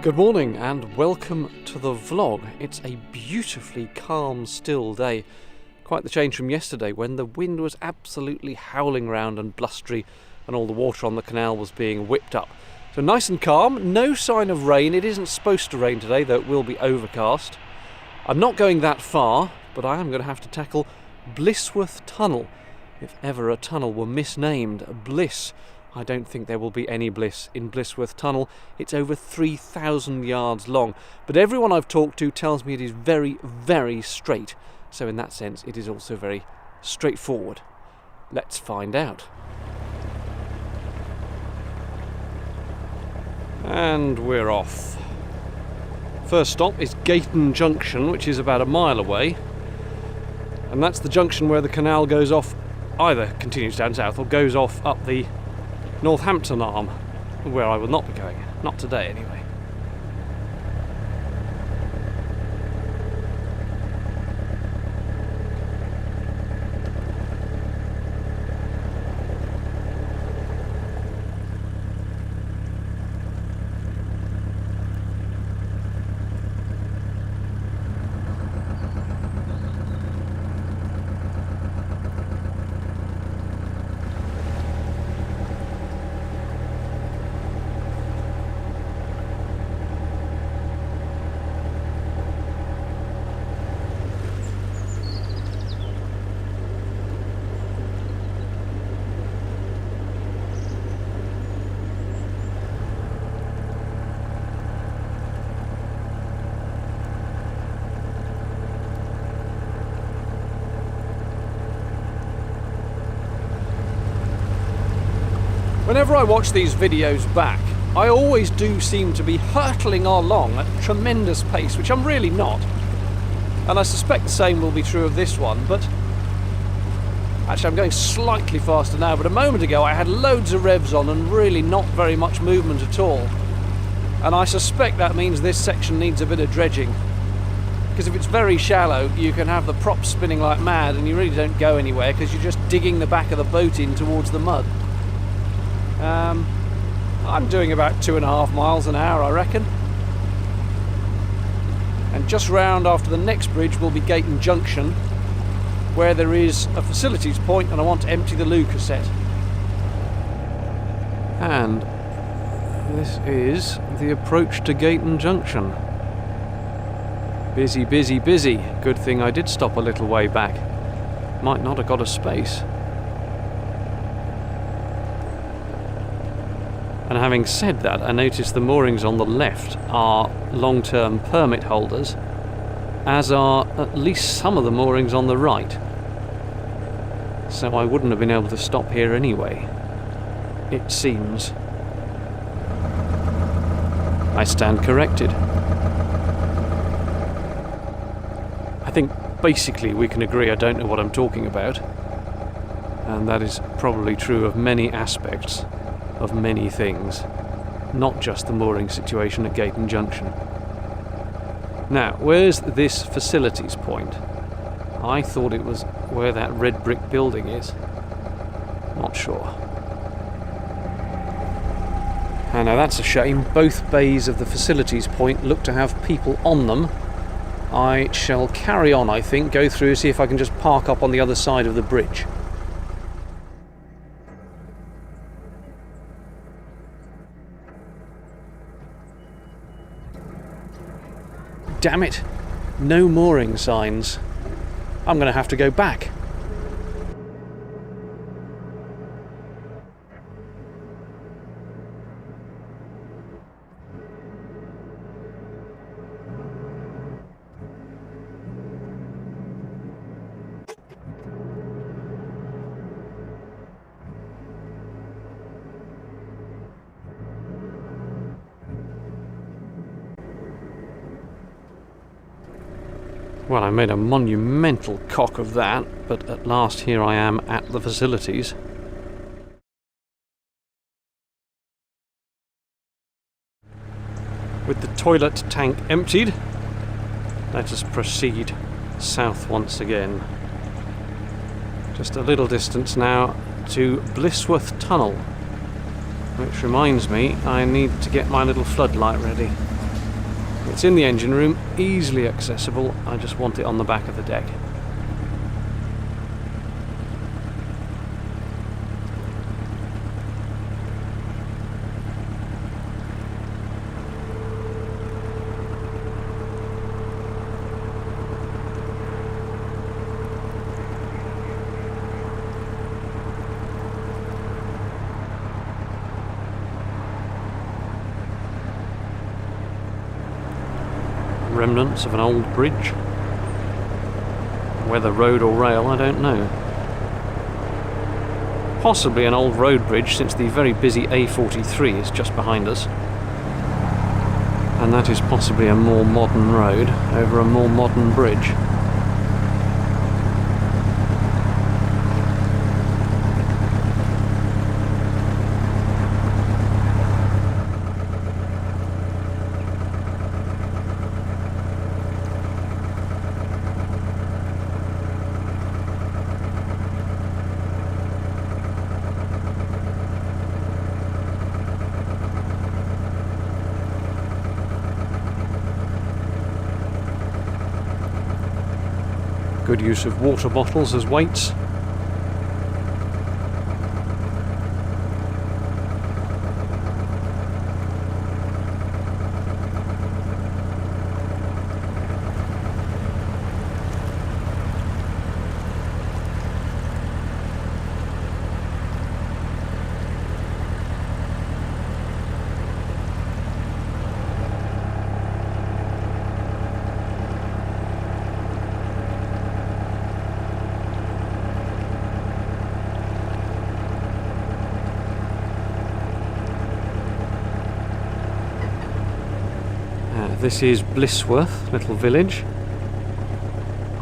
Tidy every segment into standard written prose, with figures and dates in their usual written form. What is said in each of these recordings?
Good morning and welcome to the vlog. It's a beautifully calm, still day. Quite the change from yesterday when the wind was absolutely howling round and blustery and all the water on the canal was being whipped up. So nice and calm, no sign of rain. It isn't supposed to rain today, though it will be overcast. I'm not going that far, but I am going to have to tackle Blisworth Tunnel. If ever a tunnel were misnamed Bliss, I don't think there will be any bliss in Blisworth Tunnel. It's over 3,000 yards long, but everyone I've talked to tells me it is very, very straight. So in that sense, it is also very straightforward. Let's find out. And we're off. First stop is Gayton Junction, which is about a mile away. And that's the junction where the canal goes off, either continues down south or goes off up the Northampton arm, where I will not be going. Not today, anyway. Whenever I watch these videos back, I always do seem to be hurtling along at tremendous pace, which I'm really not. And I suspect the same will be true of this one, but actually I'm going slightly faster now, but a moment ago I had loads of revs on and really not very much movement at all. And I suspect that means this section needs a bit of dredging. Because if it's very shallow, you can have the props spinning like mad and you really don't go anywhere because you're just digging the back of the boat in towards the mud. I'm doing about 2.5 miles an hour, I reckon. And just round after the next bridge will be Gayton Junction, where there is a facilities point and I want to empty the loo cassette. And this is the approach to Gayton Junction. Busy, busy, busy. Good thing I did stop a little way back. Might not have got a space. And having said that, I noticed the moorings on the left are long-term permit holders, as are at least some of the moorings on the right. So I wouldn't have been able to stop here anyway, it seems. I stand corrected. I think basically we can agree I don't know what I'm talking about, and that is probably true of many aspects of many things, not just the mooring situation at Gayton Junction. Now, where's this facilities point? I thought it was where that red brick building is. Not sure. And now that's a shame. Both bays of the facilities point look to have people on them. I shall carry on, I think, go through, see if I can just park up on the other side of the bridge. Damn it, no mooring signs. I'm going to have to go back. Well, I made a monumental cock of that, but at last here I am at the facilities. With the toilet tank emptied, let us proceed south once again. Just a little distance now to Blisworth Tunnel, which reminds me I need to get my little floodlight ready. It's in the engine room, easily accessible. I just want it on the back of the deck. Remnants of an old bridge. Whether road or rail, I don't know. Possibly an old road bridge, since the very busy A43 is just behind us. And that is possibly a more modern road over a more modern bridge. Good use of water bottles as weights. This is Blisworth, little village,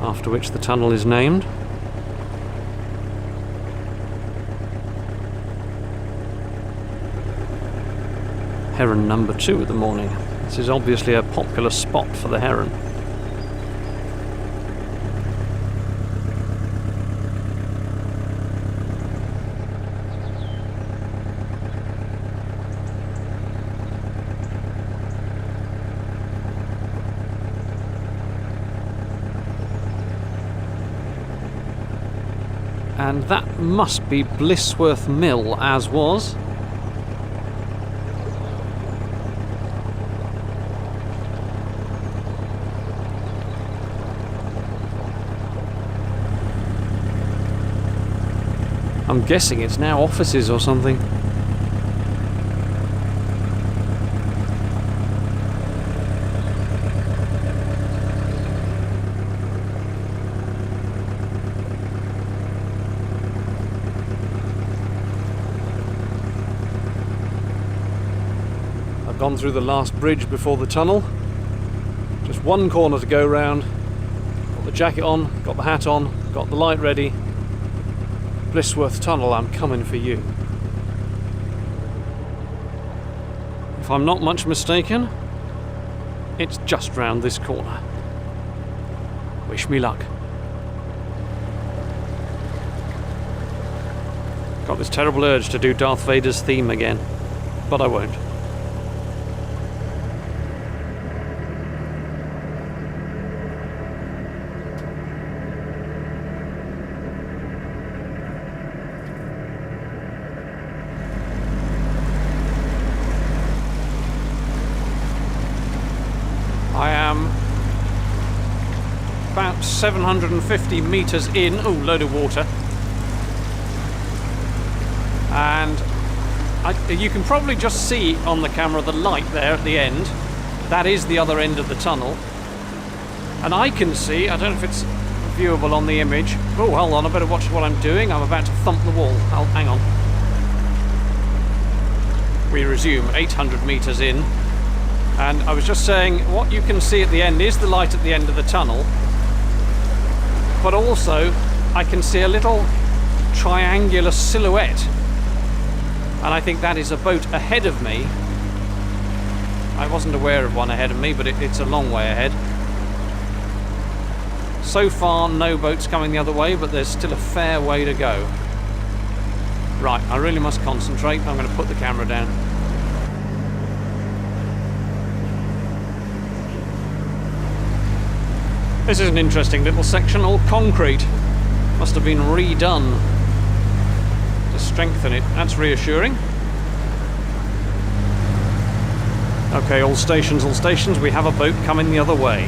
after which the tunnel is named. Heron number 2 of the morning. This is obviously a popular spot for the heron. And that must be Blisworth Mill, as was. I'm guessing it's now offices or something. Gone through the last bridge before the tunnel. Just one corner to go round. Got the jacket on, got the hat on, got the light ready. Blisworth Tunnel, I'm coming for you. If I'm not much mistaken, it's just round this corner. Wish me luck. Got this terrible urge to do Darth Vader's theme again, but I won't. I am about 750 metres in. Oh, load of water. And you can probably just see on the camera the light there at the end. That is the other end of the tunnel. And I can see, I don't know if it's viewable on the image. Oh, hold on, I better watch what I'm doing. I'm about to thump the wall. Hang on. We resume 800 metres in. And I was just saying, what you can see at the end is the light at the end of the tunnel, but also I can see a little triangular silhouette, and I think that is a boat ahead of me. I wasn't aware of one ahead of me, but it's a long way ahead. So far no boats coming the other way, but there's still a fair way to go. Right, I really must concentrate. I'm going to put the camera down. This is an interesting little section, all concrete. Must have been redone to strengthen it. That's reassuring. Okay, all stations, we have a boat coming the other way.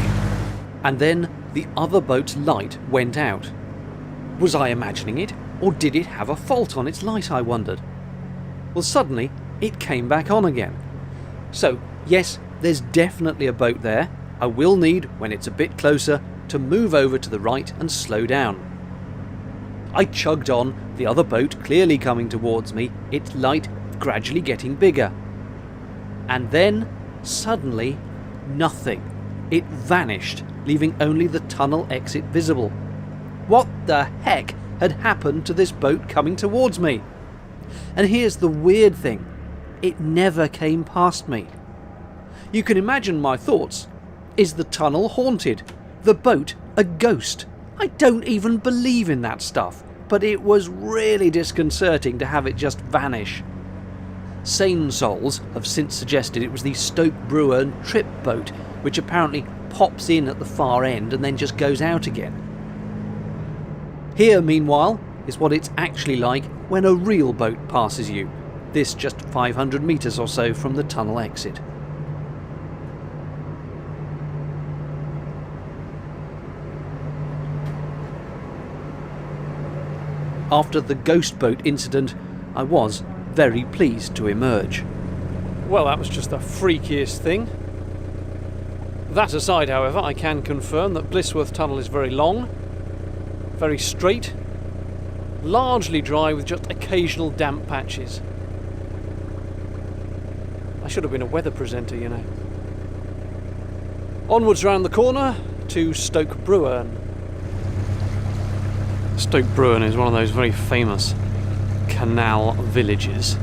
And then the other boat's light went out. Was I imagining it, or did it have a fault on its light, I wondered? Well, suddenly it came back on again. So, yes, there's definitely a boat there. I will need, when it's a bit closer, to move over to the right and slow down. I chugged on, the other boat clearly coming towards me, its light gradually getting bigger. And then, suddenly, nothing. It vanished, leaving only the tunnel exit visible. What the heck had happened to this boat coming towards me? And here's the weird thing. It never came past me. You can imagine my thoughts. Is the tunnel haunted? The boat a ghost? I don't even believe in that stuff, but it was really disconcerting to have it just vanish. Sane souls have since suggested it was the Stoke Bruerne trip boat, which apparently pops in at the far end and then just goes out again. Here, meanwhile, is what it's actually like when a real boat passes you. This just 500 metres or so from the tunnel exit. After the ghost boat incident, I was very pleased to emerge. Well, that was just the freakiest thing. That aside, however, I can confirm that Blisworth Tunnel is very long, very straight, largely dry with just occasional damp patches. I should have been a weather presenter, you know. Onwards round the corner to Stoke Bruerne. Stoke Bruerne is one of those very famous canal villages,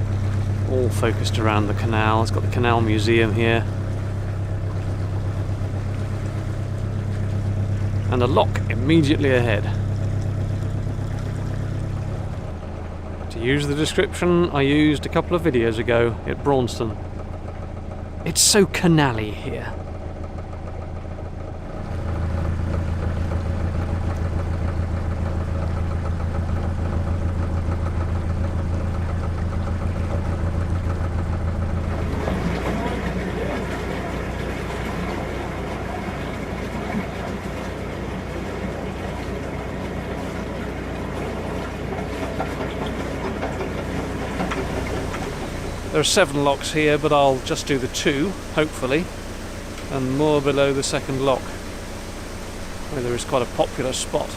all focused around the canal. It's got the Canal Museum here. And a lock immediately ahead. To use the description I used a couple of videos ago at Braunston. It's so canal-y here. There are 7 locks here, but I'll just do the 2, hopefully, and moor below the second lock, where there is quite a popular spot.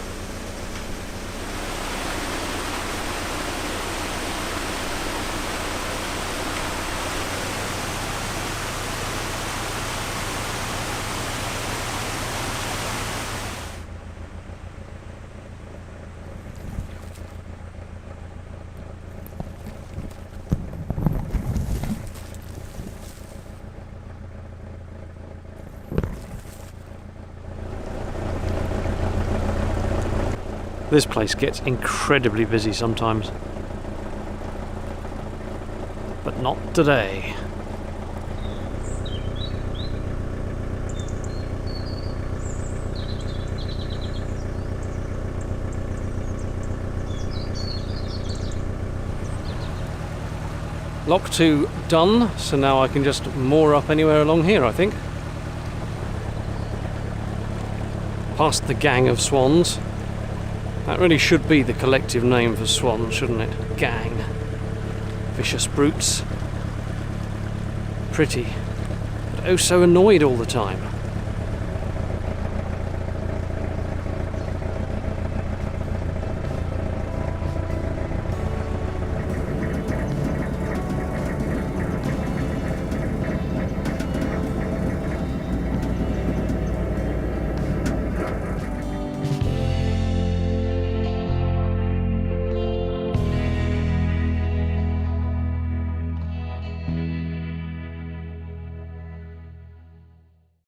This place gets incredibly busy sometimes, but not today. Lock 2 done, so now I can just moor up anywhere along here, I think. Past the gang of swans. That really should be the collective name for swans, shouldn't it? Gang. Vicious brutes. Pretty, but oh so annoyed all the time.